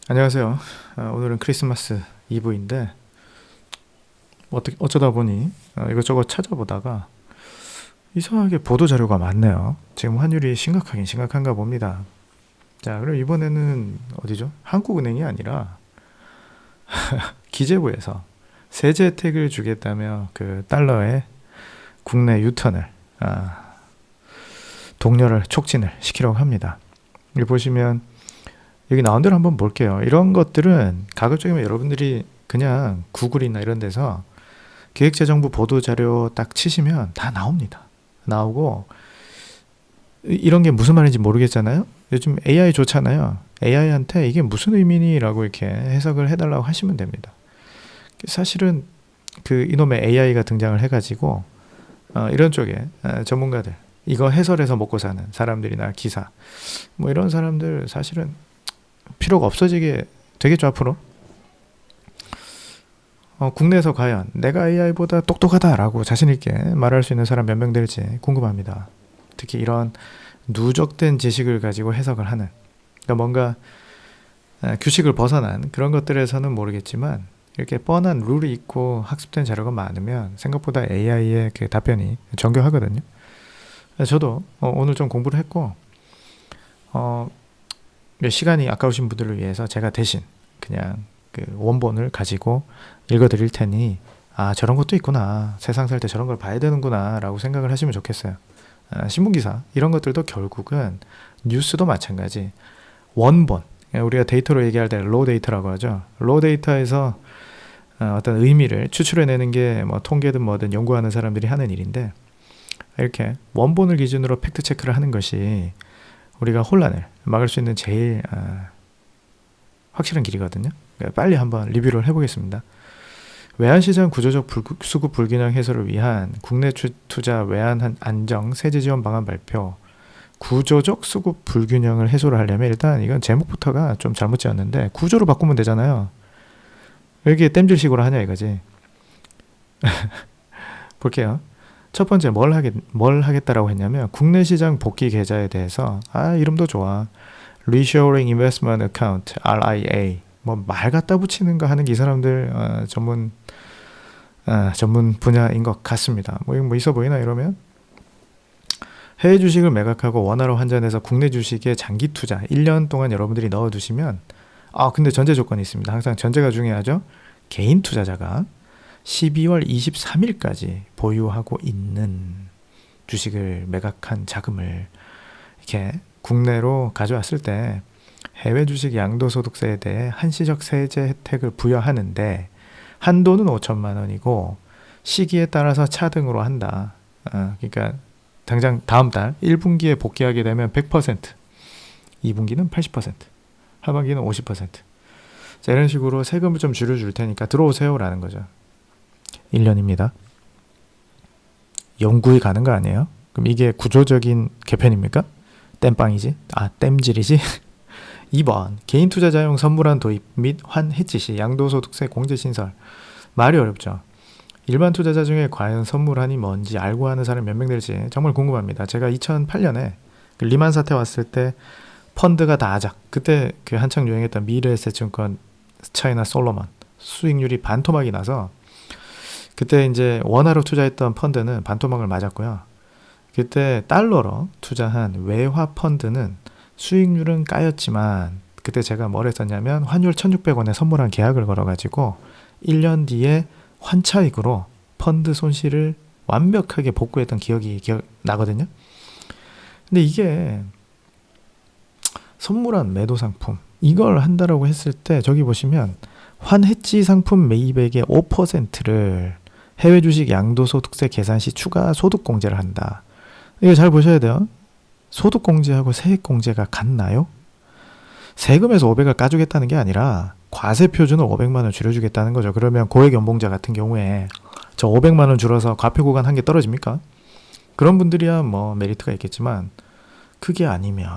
안녕하세요. 오늘은 크리스마스 이브인데 어쩌다 보니 이것저것 찾아보다가 이상하게 보도 자료가 많네요. 지금 환율이 심각하긴 심각한가 봅니다. 자, 그럼 이번에는 어디죠? 한국은행이 아니라 기재부에서 세제 혜택을 주겠다며 그 달러의 국내 유턴을 동렬을 촉진을 시키려고 합니다. 여기 보시면 여기 나온 대로 한번 볼게요. 이런 것들은 가급적이면 여러분들이 그냥 구글이나 이런 데서 기획재정부 보도자료 딱 치시면 다 나옵니다. 나오고 이런 게 무슨 말인지 모르겠잖아요. 요즘 AI 좋잖아요. AI한테 이게 무슨 의미니라고 이렇게 해석을 해달라고 하시면 됩니다. 사실은 그 이놈의 AI가 등장을 해가지고 이런 쪽에 전문가들 이거 해설해서 먹고 사는 사람들이나 기사 뭐 이런 사람들 사실은 필요가 없어지게 되겠죠 앞으로. 국내에서 과연 내가 AI보다 똑똑하다라고 자신있게 말할 수 있는 사람 몇 명 될지 궁금합니다. 특히 이런 누적된 지식을 가지고 해석을 하는, 그러니까 뭔가 규칙을 벗어난 그런 것들에서는 모르겠지만 이렇게 뻔한 룰이 있고 학습된 자료가 많으면 생각보다 AI의 그 답변이 정교하거든요. 저도 오늘 좀 공부를 했고 시간이 아까우신 분들을 위해서 제가 대신 그냥 그 원본을 가지고 읽어드릴 테니 저런 것도 있구나, 세상 살 때 저런 걸 봐야 되는구나 라고 생각을 하시면 좋겠어요. 신문기사 이런 것들도 결국은 뉴스도 마찬가지 원본, 우리가 데이터로 얘기할 때 로우 데이터라고 하죠. 로우 데이터에서 어떤 의미를 추출해내는 게 뭐 통계든 뭐든 연구하는 사람들이 하는 일인데, 이렇게 원본을 기준으로 팩트 체크를 하는 것이 우리가 혼란을 막을 수 있는 제일 확실한 길이거든요. 그러니까 빨리 한번 리뷰를 해보겠습니다. 외환시장 구조적 수급 불균형 해소를 위한 국내 투자 외환 안정 세제 지원 방안 발표. 구조적 수급 불균형을 해소를 하려면 일단 이건 제목부터가 좀 잘못 지었는데 구조로 바꾸면 되잖아요. 왜 이렇게 땜질식으로 하냐 이거지. 볼게요. 첫 번째 뭘 하겠다라고 했냐면 국내 시장 복귀 계좌에 대해서 이름도 좋아. Reshoring Investment Account RIA 뭐 말 갖다 붙이는 거 하는 게 이 사람들 전문 분야인 것 같습니다. 뭐 있어 보이나 이러면 해외 주식을 매각하고 원화로 환전해서 국내 주식에 장기 투자 1년 동안 여러분들이 넣어두시면 근데 전제 조건이 있습니다. 항상 전제가 중요하죠. 개인 투자자가 12월 23일까지 보유하고 있는 주식을 매각한 자금을 이렇게 국내로 가져왔을 때 해외 주식 양도소득세에 대해 한시적 세제 혜택을 부여하는데 한도는 5천만 원이고 시기에 따라서 차등으로 한다. 그러니까 당장 다음 달 1분기에 복귀하게 되면 100%, 2분기는 80%, 하반기는 50%. 자, 이런 식으로 세금을 좀 줄여줄 테니까 들어오세요라는 거죠. 1년입니다. 영구히 가는 거 아니에요? 그럼 이게 구조적인 개편입니까? 땜빵이지? 땜질이지? 2번 개인 투자자용 선물한 도입 및 환해지 시 양도소득세 공제 신설. 말이 어렵죠. 일반 투자자 중에 과연 선물한이 뭔지 알고 하는 사람 몇 명 될지 정말 궁금합니다. 제가 2008년에 리만 사태 왔을 때 펀드가 다 그때 그 한창 유행했던 미래에셋증권 차이나 솔로몬 수익률이 반토막이 나서 그때 이제 원화로 투자했던 펀드는 반토막을 맞았고요. 그때 달러로 투자한 외화 펀드는 수익률은 까였지만 그때 제가 뭘 했었냐면 환율 1,600원에 선물한 계약을 걸어가지고 1년 뒤에 환차익으로 펀드 손실을 완벽하게 복구했던 기억이 나거든요. 근데 이게 선물한 매도 상품 이걸 한다라고 했을 때 저기 보시면 환해지 상품 매입액의 5%를 해외 주식 양도소득세 계산 시 추가 소득공제를 한다. 이거 잘 보셔야 돼요. 소득공제하고 세액공제가 같나요? 세금에서 500을 까주겠다는 게 아니라 과세 표준을 500만 원 줄여주겠다는 거죠. 그러면 고액연봉자 같은 경우에 저 500만 원 줄어서 과표 구간 한 개 떨어집니까? 그런 분들이야 뭐 메리트가 있겠지만 그게 아니면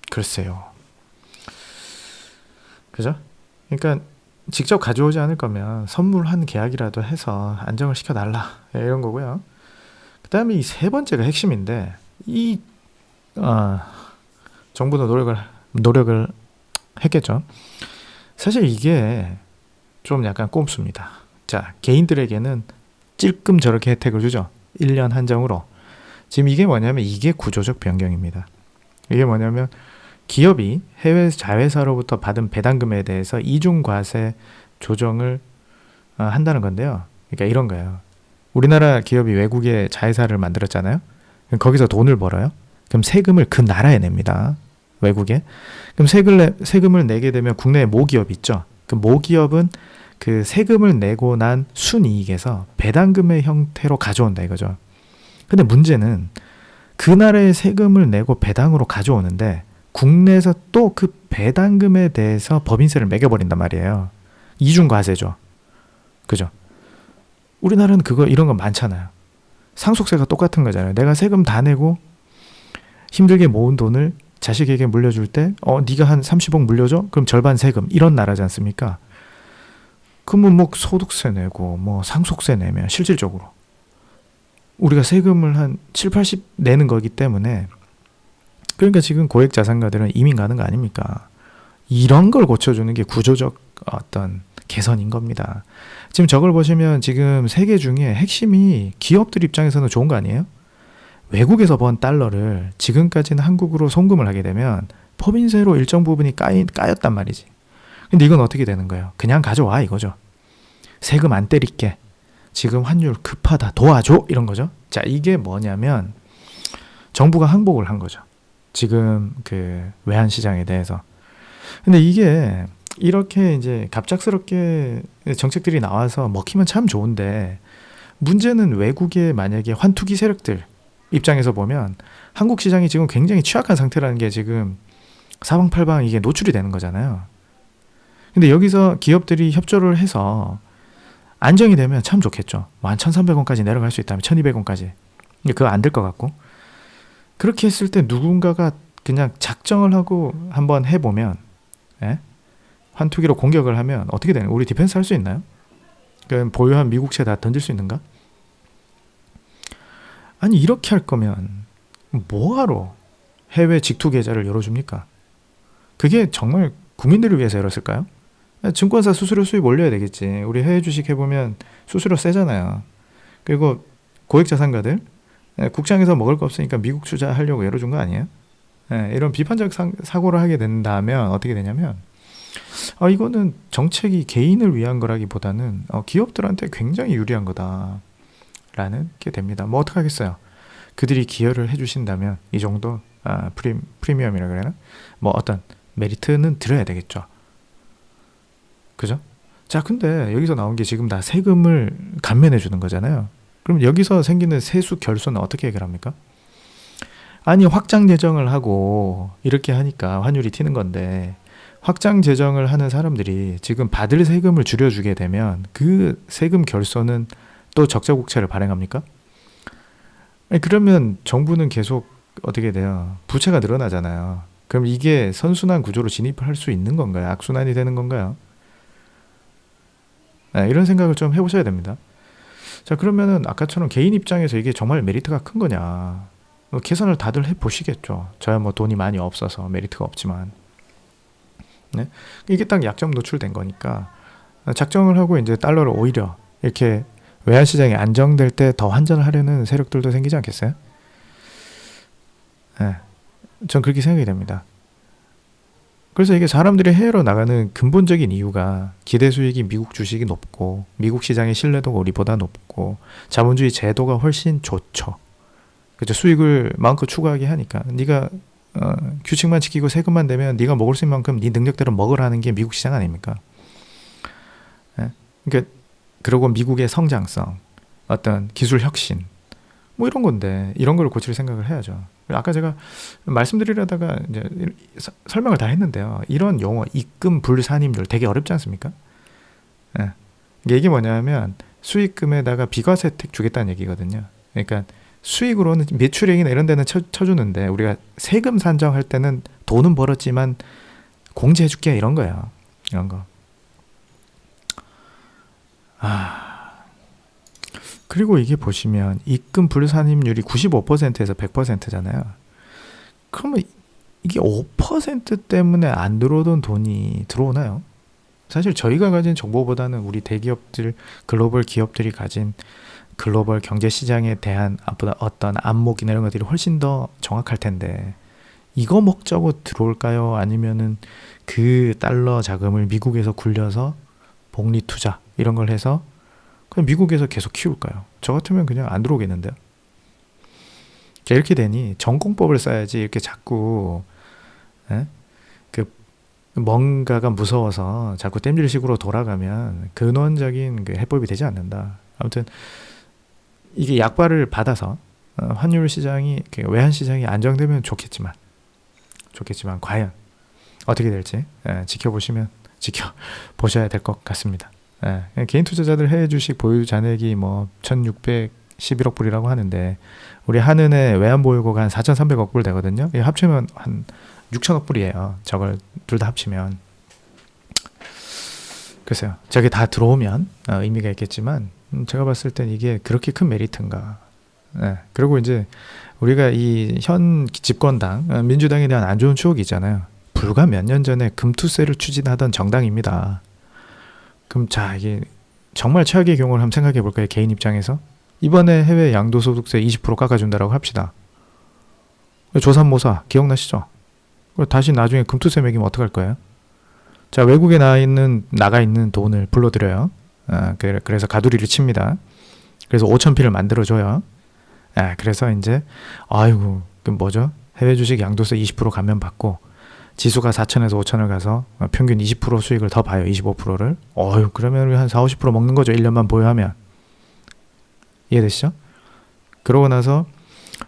글쎄요. 그죠? 그러니까 직접 가져오지 않을 거면 선물한 계약이라도 해서 안정을 시켜달라 이런 거고요. 그 다음에 이 세 번째가 핵심인데 이 정부도 노력을 했겠죠. 사실 이게 좀 약간 꼼수입니다. 자, 개인들에게는 찔끔 저렇게 혜택을 주죠. 1년 한정으로. 지금 이게 뭐냐면 이게 구조적 변경입니다. 이게 뭐냐면 기업이 해외 자회사로부터 받은 배당금에 대해서 이중과세 조정을 한다는 건데요. 그러니까 이런 거예요. 우리나라 기업이 외국에 자회사를 만들었잖아요. 그럼 거기서 돈을 벌어요. 그럼 세금을 그 나라에 냅니다. 외국에. 그럼 세금을 내게 되면 국내에 모기업 있죠. 그 모기업은 그 세금을 내고 난 순이익에서 배당금의 형태로 가져온다 이거죠. 근데 문제는 그 나라의 세금을 내고 배당으로 가져오는데 국내에서 또 그 배당금에 대해서 법인세를 매겨버린단 말이에요. 이중과세죠. 그죠? 우리나라는 이런 거 많잖아요. 상속세가 똑같은 거잖아요. 내가 세금 다 내고 힘들게 모은 돈을 자식에게 물려줄 때 네가 한 30억 물려줘? 그럼 절반 세금. 이런 나라지 않습니까? 그러면 뭐 소득세 내고 뭐 상속세 내면 실질적으로 우리가 세금을 한 7, 80 내는 거기 때문에 그러니까 지금 고액자산가들은 이민 가는 거 아닙니까? 이런 걸 고쳐주는 게 구조적 어떤 개선인 겁니다. 지금 저걸 보시면 지금 세계 중에 핵심이 기업들 입장에서는 좋은 거 아니에요? 외국에서 번 달러를 지금까지는 한국으로 송금을 하게 되면 법인세로 일정 부분이 까였단 말이지. 근데 이건 어떻게 되는 거예요? 그냥 가져와 이거죠. 세금 안 때릴게. 지금 환율 급하다. 도와줘. 이런 거죠. 자, 이게 뭐냐면 정부가 항복을 한 거죠. 지금 그 외환 시장에 대해서. 근데 이게 이렇게 이제 갑작스럽게 정책들이 나와서 먹히면 참 좋은데 문제는 외국의 만약에 환투기 세력들 입장에서 보면 한국 시장이 지금 굉장히 취약한 상태라는 게 지금 사방팔방 이게 노출이 되는 거잖아요. 근데 여기서 기업들이 협조를 해서 안정이 되면 참 좋겠죠. 뭐 한 1,300원까지 내려갈 수 있다면 1,200원까지. 근데 그거 안 될 것 같고. 그렇게 했을 때 누군가가 그냥 작정을 하고 한번 해보면 환투기로 공격을 하면 어떻게 되는 거예요? 우리 디펜스 할 수 있나요? 그럼 보유한 미국채 다 던질 수 있는가? 아니 이렇게 할 거면 뭐하러 해외 직투 계좌를 열어줍니까? 그게 정말 국민들을 위해서 열었을까요? 증권사 수수료 수입 올려야 되겠지. 우리 해외 주식 해보면 수수료 세잖아요. 그리고 고액자산가들 국장에서 먹을 거 없으니까 미국 투자하려고 열어준 거 아니에요? 이런 비판적 사고를 하게 된다면 어떻게 되냐면 이거는 정책이 개인을 위한 거라기보다는 기업들한테 굉장히 유리한 거다라는 게 됩니다. 뭐 어떡하겠어요. 그들이 기여를 해주신다면 이 정도 프리미엄이라 그래나? 뭐 어떤 메리트는 드려야 되겠죠. 그죠? 자, 근데 여기서 나온 게 지금 다 세금을 감면해 주는 거잖아요. 그럼 여기서 생기는 세수 결손은 어떻게 해결합니까? 아니 확장 재정을 하고 이렇게 하니까 환율이 튀는 건데 확장 재정을 하는 사람들이 지금 받을 세금을 줄여주게 되면 그 세금 결손은 또 적자 국채를 발행합니까? 아니, 그러면 정부는 계속 어떻게 돼요? 부채가 늘어나잖아요. 그럼 이게 선순환 구조로 진입할 수 있는 건가요? 악순환이 되는 건가요? 이런 생각을 좀 해보셔야 됩니다. 자, 그러면은 아까처럼 개인 입장에서 이게 정말 메리트가 큰 거냐? 계산을 다들 해보시겠죠. 저야 뭐 돈이 많이 없어서 메리트가 없지만. 네? 이게 딱 약점 노출된 거니까 작정을 하고 이제 달러를 오히려 이렇게 외환 시장이 안정될 때 더 환전을 하려는 세력들도 생기지 않겠어요? 네. 전 그렇게 생각이 됩니다. 그래서 이게 사람들이 해외로 나가는 근본적인 이유가 기대 수익이 미국 주식이 높고 미국 시장의 신뢰도가 우리보다 높고 자본주의 제도가 훨씬 좋죠. 그죠? 수익을 마음껏 추구하게 하니까 네가 규칙만 지키고 세금만 내면 네가 먹을 수 있는 만큼 네 능력대로 먹으라는 게 미국 시장 아닙니까? 그러니까 그리고 미국의 성장성, 어떤 기술 혁신 뭐 이런 건데 이런 걸 고칠 생각을 해야죠. 아까 제가 말씀드리려다가 이제 설명을 다 했는데요. 이런 용어 입금 불산임률 되게 어렵지 않습니까? 이게 뭐냐면 수익금에다가 비과세 혜택 주겠다는 얘기거든요. 그러니까 수익으로는 매출액이나 이런 데는 쳐주는데 우리가 세금 산정할 때는 돈은 벌었지만 공제해줄게 이런 거예요. 이런 거. 그리고 이게 보시면 입금 불산임률이 95%에서 100%잖아요. 그러면 이게 5% 때문에 안 들어오던 돈이 들어오나요? 사실 저희가 가진 정보보다는 우리 대기업들, 글로벌 기업들이 가진 글로벌 경제 시장에 대한 어떤 안목이나 이런 것들이 훨씬 더 정확할 텐데, 이거 먹자고 들어올까요? 아니면은 그 달러 자금을 미국에서 굴려서 복리 투자 이런 걸 해서 그냥 미국에서 계속 키울까요? 저 같으면 그냥 안 들어오겠는데요. 이렇게 되니 전공법을 써야지 이렇게 자꾸 그 뭔가가 무서워서 자꾸 땜질식으로 돌아가면 근원적인 그 해법이 되지 않는다. 아무튼 이게 약발을 받아서 환율 시장이, 외환 시장이 안정되면 좋겠지만 과연 어떻게 될지 지켜보셔야 될 것 같습니다. 개인 투자자들 해외 주식 보유 잔액이 뭐 1611억 불이라고 하는데, 우리 한은의 외환 보유고가 한 4,300억 불 되거든요. 합치면 한 6천억 불이에요. 저걸 둘 다 합치면. 글쎄요. 저게 다 들어오면 의미가 있겠지만, 제가 봤을 땐 이게 그렇게 큰 메리트인가. 그리고 이제 우리가 이 현 집권당 민주당에 대한 안 좋은 추억이 있잖아요. 불과 몇 년 전에 금투세를 추진하던 정당입니다. 그럼 자, 이게 정말 최악의 경우를 한번 생각해 볼까요? 개인 입장에서 이번에 해외 양도소득세 20% 깎아준다라고 합시다. 조삼모사 기억나시죠? 다시 나중에 금투세 매기면 어떡할 거예요? 자, 외국에 나가 있는 돈을 불러들여요. 그래서 가두리를 칩니다. 그래서 5,000피를 만들어줘요. 그래서 이제 아이고, 그 뭐죠? 해외 주식 양도세 20% 감면 받고 지수가 4,000에서 5,000을 가서 평균 20% 수익을 더 봐요. 25%를. 그러면 우리 한 40-50% 먹는 거죠. 1년만 보유하면. 이해되시죠? 그러고 나서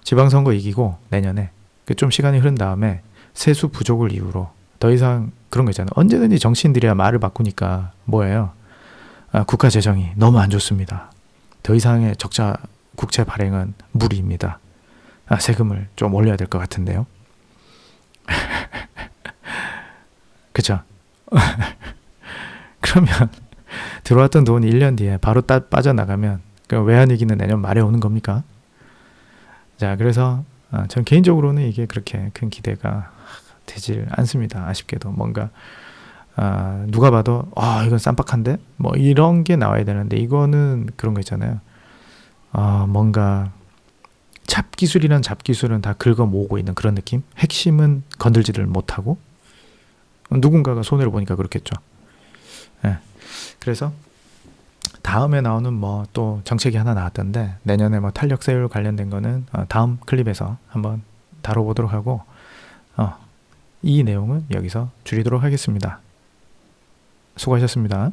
지방선거 이기고 내년에 좀 시간이 흐른 다음에 세수 부족을 이유로 더 이상 그런 거 있잖아요. 언제든지 정치인들이야 말을 바꾸니까 뭐예요? 국가 재정이 너무 안 좋습니다. 더 이상의 적자 국채 발행은 무리입니다. 세금을 좀 올려야 될 것 같은데요. 그죠? 그러면 들어왔던 돈이 1년 뒤에 바로 빠져나가면 외환위기는 내년 말에 오는 겁니까? 자, 그래서 전 개인적으로는 이게 그렇게 큰 기대가 되질 않습니다. 아쉽게도 뭔가 누가 봐도 이건 쌈박한데? 뭐 이런 게 나와야 되는데, 이거는 그런 거 있잖아요. 뭔가 잡기술이란 잡기술은 다 긁어 모으고 있는 그런 느낌? 핵심은 건들지를 못하고 누군가가 손해를 보니까 그렇겠죠. 그래서 다음에 나오는 뭐 또 정책이 하나 나왔던데, 내년에 뭐 탄력세율 관련된 거는 다음 클립에서 한번 다뤄보도록 하고, 이 내용은 여기서 줄이도록 하겠습니다. 수고하셨습니다.